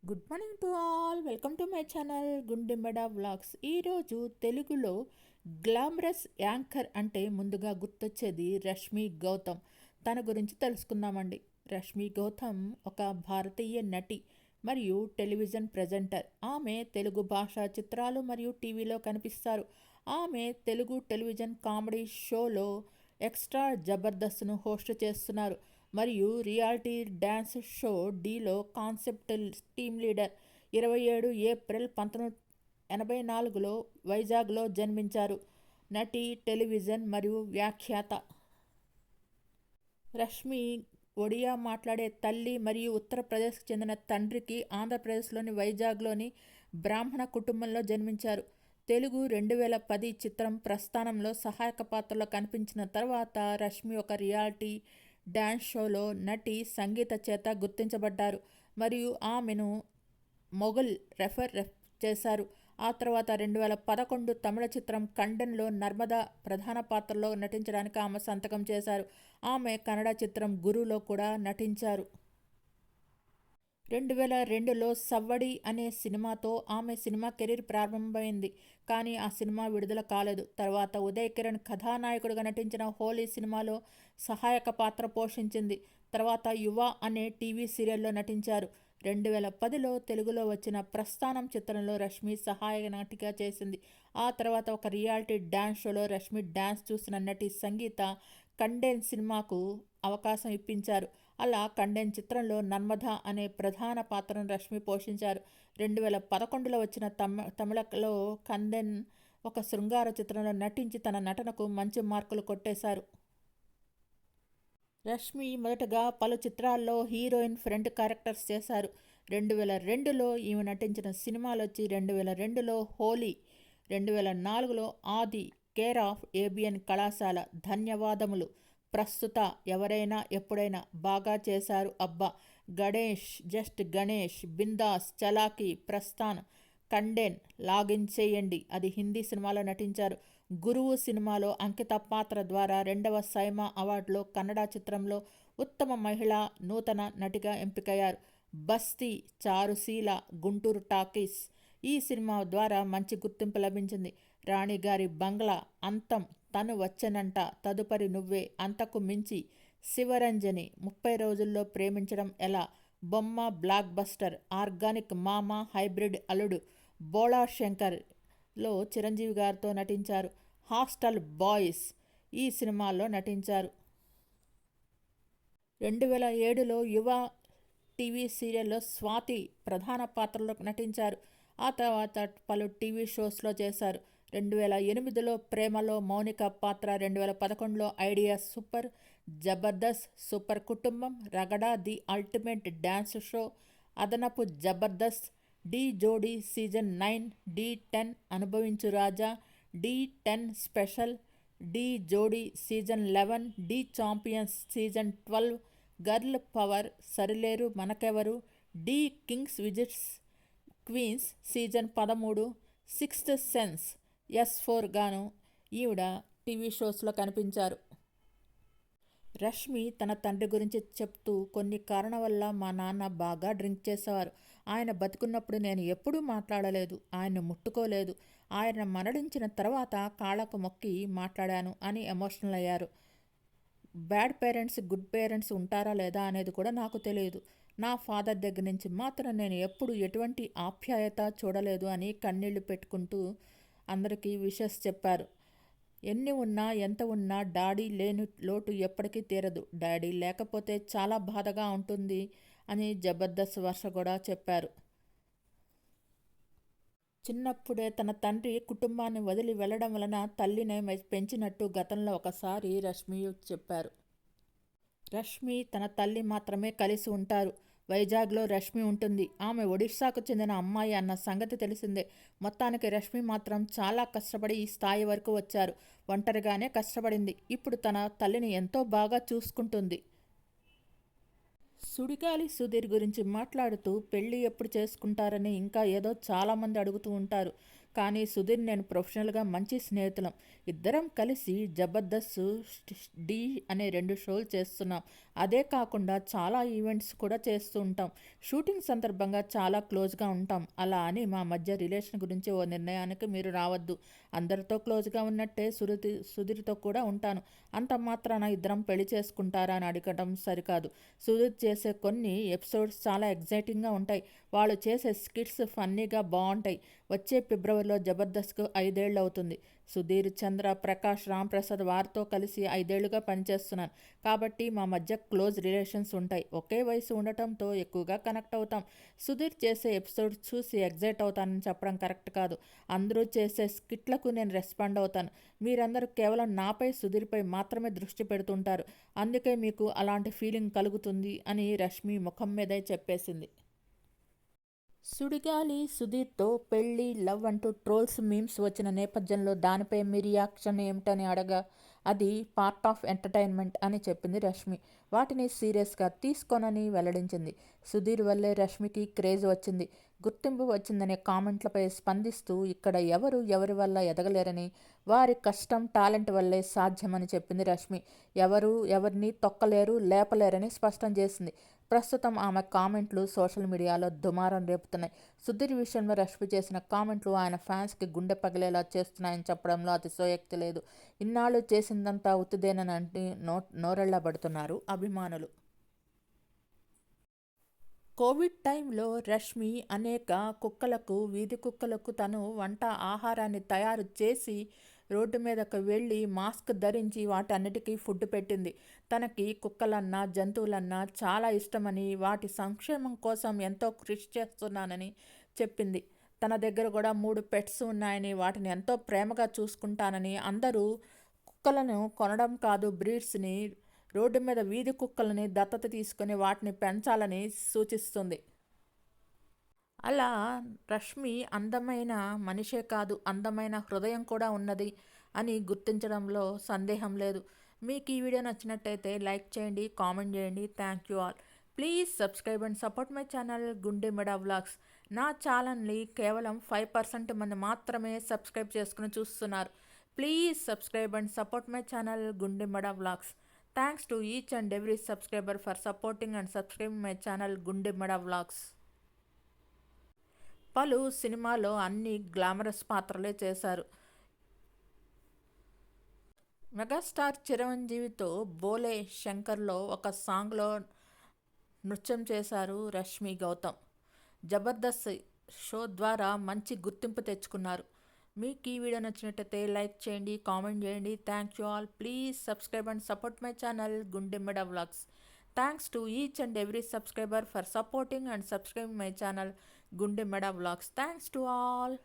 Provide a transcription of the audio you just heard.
Good morning to all. Welcome to my channel గుండెంబడ vlogs. ఈరోజు తెలుగులో గ్లామరస్ యాంకర్ అంటే ముందుగా గుర్తొచ్చేది రష్మి గౌతమ్. తన గురించి తెలుసుకుందామండి. రష్మి గౌతమ్ ఒక భారతీయ నటి మరియు టెలివిజన్ ప్రెజెంటర్. ఆమె తెలుగు భాషా చిత్రాలు మరియు టీవీలో కనిపిస్తారు. ఆమె తెలుగు టెలివిజన్ కామెడీ షోలో ఎక్స్ట్రా జబర్దస్త్ను హోస్ట్ చేస్తున్నారు మరియు రియాలిటీ డ్యాన్స్ షో డీలో కాన్సెప్ట్ టీమ్ లీడర్. 27 ఏప్రిల్ 1984లో వైజాగ్లో జన్మించారు. నటి, టెలివిజన్ మరియు వ్యాఖ్యాత. రష్మి ఒడియా మాట్లాడే తల్లి మరియు ఉత్తరప్రదేశ్కు చెందిన తండ్రికి ఆంధ్రప్రదేశ్లోని వైజాగ్లోని బ్రాహ్మణ కుటుంబంలో జన్మించారు. తెలుగు 2010 చిత్రం ప్రస్థానంలో సహాయక పాత్రలో కనిపించిన తర్వాత రష్మి ఒక రియాలిటీ డ్యాన్స్ షోలో నటి, సంగీత చేత గుర్తించబడ్డారు మరియు ఆమెను మొఘల్ రెఫర్ చేశారు. ఆ తర్వాత 2011 తమిళ చిత్రం కండెన్లో నర్మదా ప్రధాన పాత్రలో నటించడానికి ఆమె సంతకం చేశారు. ఆమె కన్నడ చిత్రం గురులో కూడా నటించారు. 2002లో సవ్వడి అనే సినిమాతో ఆమె సినిమా కెరీర్ ప్రారంభమైంది. కానీ ఆ సినిమా విడుదల కాలేదు. తర్వాత ఉదయ్ కిరణ్ కథానాయకుడిగా నటించిన హోలీ సినిమాలో సహాయక పాత్ర పోషించింది. తర్వాత యువ అనే టీవీ సీరియల్లో నటించారు. 2010లో తెలుగులో వచ్చిన ప్రస్థానం చిత్రంలో రష్మి సహాయ నటిగా చేసింది. ఆ తర్వాత ఒక రియాలిటీ డ్యాన్స్ షోలో రష్మి డ్యాన్స్ చూసిన నటి సంగీత కండెన్ సినిమాకు అవకాశం ఇప్పించారు. అలా కండెన్ చిత్రంలో నర్మదా అనే ప్రధాన పాత్రను రష్మి పోషించారు. 2011లో వచ్చిన తమిళలో కండెన్ ఒక శృంగార చిత్రంలో నటించి తన నటనకు మంచి మార్కులు కొట్టేశారు. రష్మి మొదటగా పలు చిత్రాల్లో హీరోయిన్ ఫ్రంట్ క్యారెక్టర్స్ చేశారు. 2002లో ఈమె నటించిన సినిమాలొచ్చి 2002లో హోలీ, 2004లో ఆది, కేర్ ఆఫ్ ఏబిఎన్ కళాశాల, ధన్యవాదములు, ప్రస్తుత, ఎవరైనా ఎప్పుడైనా, బాగా చేశారు అబ్బా, Ganesh, just Ganesh, bindaas, చలాకీ, Prasthan, condemn, login చేయండి, అది హిందీ సినిమాలో నటించారు. గురువు సినిమాలో అంకిత పాత్ర ద్వారా 2వ సైమా అవార్డులో కన్నడ చిత్రంలో ఉత్తమ మహిళా నూతన నటిగా ఎంపికయ్యారు. బస్తీ, చారుశీల, గుంటూరు టాకీస్, ఈ సినిమా ద్వారా మంచి గుర్తింపు లభించింది. రాణిగారి బంగ్లా, అంతం, తను వచ్చెనంట, తదుపరి నువ్వే, అంతకు మించి, శివరంజని, 30 రోజుల్లో ప్రేమించడం ఎలా, బొమ్మ, బ్లాక్ బస్టర్, ఆర్గానిక్ మామ, హైబ్రిడ్ అల్లుడు, బోళా శంకర్ లో చిరంజీవి గారితో నటించారు. హాస్టల్ బాయ్స్, ఈ సినిమాల్లో నటించారు. 2007లో యువ టీవీ సీరియల్లో స్వాతి ప్రధాన పాత్రలో నటించారు. ఆ తర్వాత పలు టీవీ షోస్లో చేశారు. 2008లో ప్రేమలో మౌనిక పాత్ర, 2011లో idea super, Jabardasth, super Kutumbam, Ragada, the ultimate dance show, అదనపు జబర్దస్త్, డి జోడీ సీజన్ 9, డి10 అనుభవించు రాజా, డి10 special, Dhee Jodi season 11, Dhee champions season 12, girl power, Sarileru Manakevaru, Dhee kings visits queens season 13, sixth sense, S4 గాను ఈవిడ టీవీ షోస్లో కనిపించారు. రష్మి తన తండ్రి గురించి చెప్తూ, కొన్ని కారణం వల్ల మా నాన్న బాగా డ్రింక్ చేసేవారు. ఆయన బతికున్నప్పుడు నేను ఎప్పుడూ మాట్లాడలేదు, ఆయన్ను ముట్టుకోలేదు. ఆయన మరణించిన తర్వాత కాళ్ళకు మొక్కి మాట్లాడాను అని ఎమోషనల్ అయ్యారు. బ్యాడ్ పేరెంట్స్, గుడ్ పేరెంట్స్ ఉంటారా లేదా అనేది కూడా నాకు తెలియదు. నా ఫాదర్ దగ్గర నుంచి మాత్రం నేను ఎప్పుడు ఎటువంటి ఆప్యాయత చూడలేదు అని కన్నీళ్లు పెట్టుకుంటూ అందరికీ విషెస్ చెప్పారు. ఎన్ని ఉన్నా ఎంత ఉన్నా డాడీ లేని లోటు ఎప్పటికీ తీరదు. డాడీ లేకపోతే చాలా బాధగా ఉంటుంది అని జబర్దస్త్ వర్ష కూడా చెప్పారు. చిన్నప్పుడే తన తండ్రి కుటుంబాన్ని వదిలి వెళ్లడం వలన తల్లినే పెంచినట్టు గతంలో ఒకసారి రష్మి చెప్పారు. రష్మి తన తల్లి మాత్రమే కలిసి ఉంటారు. వైజాగ్లో రష్మి ఉంటుంది. ఆమె ఒడిశాకు చెందిన అమ్మాయి అన్న సంగతి తెలిసిందే. మొత్తానికి రష్మి మాత్రం చాలా కష్టపడి ఈ స్థాయి వరకు వచ్చారు. ఒంటరిగానే కష్టపడింది. ఇప్పుడు తన తల్లిని ఎంతో బాగా చూసుకుంటుంది. సుడిగాలి సుధీర్ గురించి మాట్లాడుతూ, పెళ్ళి ఎప్పుడు చేసుకుంటారని ఇంకా ఏదో చాలామంది అడుగుతూ ఉంటారు. కానీ సుధీర్, నేను ప్రొఫెషనల్గా మంచి స్నేహితులం. ఇద్దరం కలిసి జబర్దస్త్, డి అనే 2 షోలు చేస్తున్నాం. అదే కాకుండా చాలా ఈవెంట్స్ కూడా చేస్తూ ఉంటాం. షూటింగ్ సందర్భంగా చాలా క్లోజ్గా ఉంటాం. అలా అని మా మధ్య రిలేషన్ గురించి ఓ నిర్ణయానికి మీరు రావద్దు. అందరితో క్లోజ్గా ఉన్నట్టే సుధీర్తో కూడా ఉంటాను. అంత మాత్రాన ఇద్దరం పెళ్లి చేసుకుంటారా అని అడగడం సరికాదు. సుధీర్ చేసే కొన్ని ఎపిసోడ్స్ చాలా ఎగ్జైటింగ్గా ఉంటాయి. వాళ్ళు చేసే స్కిట్స్ ఫన్నీగా బాగుంటాయి. వచ్చే ఫిబ్రవరిలో జబర్దస్త్కు 5 ఏళ్ళు అవుతుంది. సుధీర్, చంద్ర, ప్రకాష్, రాంప్రసాద్ వారితో కలిసి 5 ఏళ్లుగా పనిచేస్తున్నాను. కాబట్టి మా మధ్య క్లోజ్ రిలేషన్స్ ఉంటాయి. ఒకే వయసు ఉండటంతో ఎక్కువగా కనెక్ట్ అవుతాం. సుధీర్ చేసే ఎపిసోడ్స్ చూసి ఎగ్జైట్ అవుతానని చెప్పడం కరెక్ట్ కాదు. అందరూ చేసే స్కిట్లకు నేను రెస్పాండ్ అవుతాను. మీరందరూ కేవలం నాపై, సుధీర్పై మాత్రమే దృష్టి పెడుతుంటారు. అందుకే మీకు అలాంటి ఫీలింగ్ కలుగుతుంది అని రష్మి ముఖం మీదే చెప్పేసింది. సుడిగాలి సుధీర్తో పెళ్లి, లవ్ అంటూ ట్రోల్స్, మీమ్స్ వచ్చిన నేపథ్యంలో దానిపై మీ రియాక్షన్ ఏమిటని అడగా అది పార్ట్ ఆఫ్ ఎంటర్టైన్మెంట్ అని చెప్పింది రష్మి. వాటిని సీరియస్గా తీసుకోనని వెల్లడించింది. సుధీర్ వల్లే రష్మికి క్రేజ్ వచ్చింది, గుర్తింపు వచ్చిందనే కామెంట్లపై స్పందిస్తూ ఇక్కడ ఎవరి వల్ల ఎదగలేరని, వారి కష్టం, టాలెంట్ వల్లే సాధ్యమని చెప్పింది రష్మి. ఎవరిని తొక్కలేరు, లేపలేరని స్పష్టం చేసింది. ప్రస్తుతం ఆమె కామెంట్లు సోషల్ మీడియాలో దుమారం రేపుతున్నాయి. సుధీర్ విషయంలో రష్మి చేసిన కామెంట్లు ఆయన ఫ్యాన్స్కి గుండె పగిలేలా చేస్తున్నాయని చెప్పడంలో అతిశయోక్తి లేదు. ఇన్నాళ్ళు చేసిందంతా ఉత్తిదేనని నోరెళ్లబడుతున్నారు అభిమానులు. కోవిడ్ టైంలో రష్మి అనేక కుక్కలకు, వీధి కుక్కలకు తను వంట ఆహారాన్ని తయారు చేసి రోడ్డు మీదకు వెళ్ళి మాస్క్ ధరించి వాటన్నిటికీ ఫుడ్ పెట్టింది. తనకి కుక్కలన్నా, జంతువులన్నా చాలా ఇష్టమని, వాటి సంక్షేమం కోసం ఎంతో కృషి చేస్తున్నానని చెప్పింది. తన దగ్గర కూడా 3 పెట్స్ ఉన్నాయని, వాటిని ఎంతో ప్రేమగా చూసుకుంటానని, అందరూ కుక్కలను కొనడం కాదు, బ్రీడ్స్ని, రోడ్డు మీద వీధి కుక్కలని దత్తత తీసుకుని వాటిని పెంచాలని సూచిస్తుంది. అలా రష్మి అందమైన మనిషే కాదు, అందమైన హృదయం కూడా ఉన్నది అని గుర్తించడంలో సందేహం లేదు. మీకు ఈ వీడియో నచ్చినట్టయితే లైక్ చేయండి, కామెంట్ చేయండి. Thank you all. Please subscribe and support my channel Gundemeda vlogs. నా ఛానల్ని కేవలం 5% మంది మాత్రమే సబ్స్క్రైబ్ చేసుకుని చూస్తున్నారు. Please subscribe and support my channel Gundemeda vlogs. Thanks to each and every subscriber for supporting and subscribing my channel Gundemeda vlogs. పలు సినిమాలో అన్ని గ్లామరస్ పాత్రలే చేశారు. మెగాస్టార్ చిరంజీవితో బోలే శంకర్లో ఒక సాంగ్లో నృత్యం చేశారు రష్మి గౌతమ్. జబర్దస్త్ షో ద్వారా మంచి గుర్తింపు తెచ్చుకున్నారు. మీకు ఈ వీడియో నచ్చినట్టయితే లైక్ చేయండి, కామెంట్ చేయండి. Thank you all. Please subscribe and support my channel Gundemeda vlogs. Thanks to each and every subscriber for supporting and subscribing my channel Gundemeda vlogs. Thanks to all.